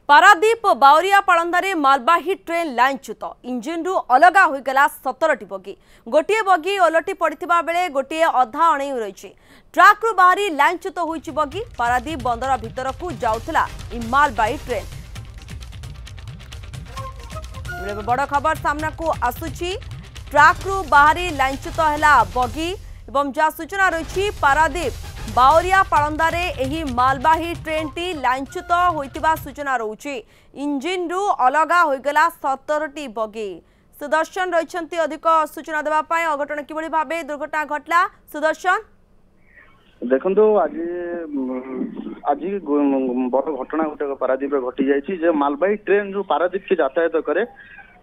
Paradip Bawaria पालंदारे मालबाही train लाइनच्युत engine रु अलग होगला 17टी बगी गोटे बगी ओलटी पड़ता बेले गोटे अधा अणई रही ट्राक रु बाहरी लाइनच्युत होइछि बगी पारादीप बंदर भितर को जाउथला मालबाही ट्रेन। बड़ खबर सामना को आसुची ट्राक रु बाहरी लाइनच्युत हैला बगी एवं जहाँ सूचना रही पारादीप बावरिया पालंदारे एही मालबाही ट्रेन टी लाइनच्युत होइतिबा सूचना रहुछि इंजिन रु अलगा होइगला 17टी बगी। सुदर्शन रहिछंती अधिक सूचना देबा पय अघटन किबळी भाबे दुर्घटना घटला। सुदर्शन देखो आज आज बड़ घटना गोटे पारादीप घटी जाइए जे मालबाही ट्रेन जो पारादीप के यातायात करे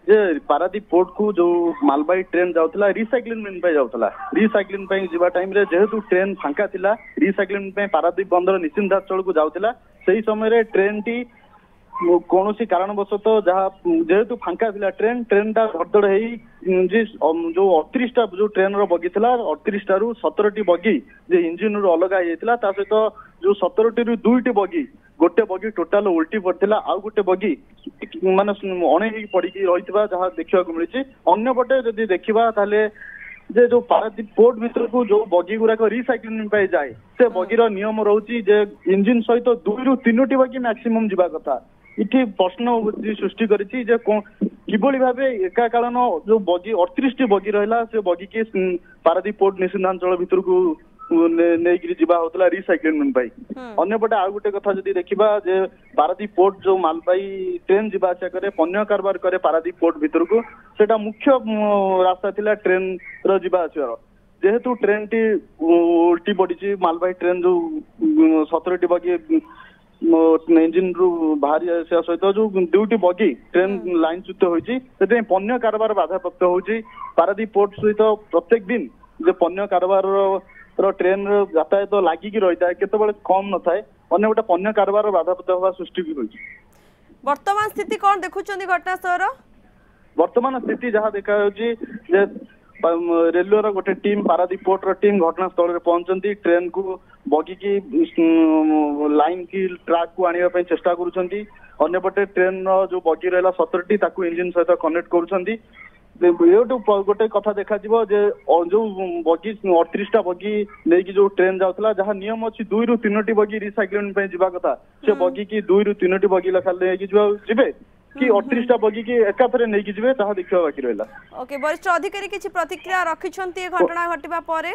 जे पारादीप पोर्ट को जो मालबाही ट्रेन जाउतला रिसाइक्लिंग पे जाउतला रिसाइक्लिंग पे जिबा टाइम रे जेहेतु ट्रेन फांका थिला रिसाइक्लिंग पे पारादीप बंदर निश्चिंताचल को जाउतला सही समय रे ट्रेन टी कौन सी कारणवशत जहाँ जेहेतु फांका थिला ट्रेन टा धड़धड़ है जो 38टा जो ट्रेन रो बगी थिला 38टा रु 17टी बगी जे इंजिन रु अलग होइतिला ता सहित जो 17टी रु 2टी बगी गोटे बगी टोटाल उल्टी पड़ता आउ गोटे बगी माने अणे पड़ी रही जहाँ देखा मिली अन्य पटे जदि देखा ताले जे जो पारादीप पोर्ट भीतर को जो बगी गुराक रिसाइक्लिंग पे जाए से बगीर नियम रोची जे इंजिन सहित 2 रु 3टी बगी मैक्सिमम जीवा कथा इठी प्रश्न सृष्टि करिछि जे किभली भाबे एकाकालन जो बगी 38टी बगी रहला से बगी के पारादीप पोर्ट निश्चिंतांचल भीतर को नहीं जीवा होता रिसाइक्लिंग अन्य पटे आउ गोटे कथा जदि देखा जे पारादीप पोर्ट जो मालबाही ट्रेन जीवा आसा करे पन्य कारबार करे पारादीप पोर्ट भीतर को सेटा मुख्य रास्ता थिला ट्रेन रो जीवा आसार जेहेतु ट्रेन टी उल्टी पड़ी मालबाही ट्रेन जो 17टी बगी इंजिन रु बाहरी आसा सहित जो 2टी बगी ट्रेन लाइनच्युत होइछि से पन्य कारबार बाधाप्राप्त होइछि पारादीप पोर्ट सहित प्रत्येक दिन जे पन्य कारबार ट्रेन यातायात लागिकी रही है केतबेले कम न थाए अन्य गोटे पन्य कारबार बाधाप्राप्त होगा सृष्टि भी होइछि। वर्तमान स्थिति कौन देखुछन्ती घटनास्थल वर्तमान स्थिति जहाँ देखा जे रेलवे गोटे टीम पारादीप पोर्ट टीम घटनास्थल में पहुंचती ट्रेन को बगी की लाइन की ट्रैक को आने चेष्टा करुछन्ती अन्यपटे ट्रेन जो बगी रहा 17टी ताकू इंजिन सहित कनेक्ट करुछन्ती गोटे कथा देखा जो बगी 38टा बगी नहीं जो ट्रेन जाऊला जहाँ नियम अच्छी 2 रु 3टी बगी रिसाइक्लिंग जीवा कथा से बगी की 2 रु 3टी बगी लेखा जीवे कि 38टा बगी की एकाथरे नहीं जीवे ताहा देखिबा बाकी रहला। ओके वरिष्ठ अधिकारी किछि प्रतिक्रिया रखिछन्ती घटना घटिबा परे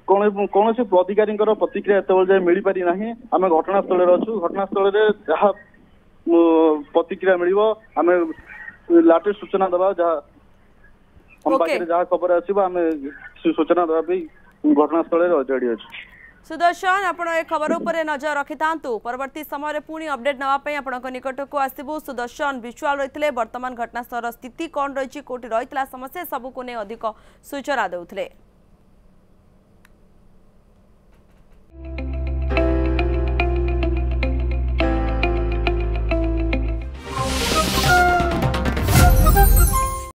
कौन से अधिकारी प्रतिक्रिया एत जाए मिल पारि नाही आमे घटनास्थल रे अछु घटनास्थल रे जहाँ प्रतिक्रिया मिलिबो आमे लाटेस्ट सूचना दबा जहाँ हम पाखे जहाँ खबर आसीबा आमे सूचना दबा पे घटनास्थल रे रेडी अछि। सुदर्शन आपण ए खबर उपरे नजर रखि थांतु परवर्ती समय रे पुणी अपडेट नवा पई आपनक निकट को आसीबो। सुदर्शन विजुअल रहितले वर्तमान घटनास्थल स्थिति कोन रहिछि कोठी रहितला समस्या सबु को ने अधिक सूचना देउथले।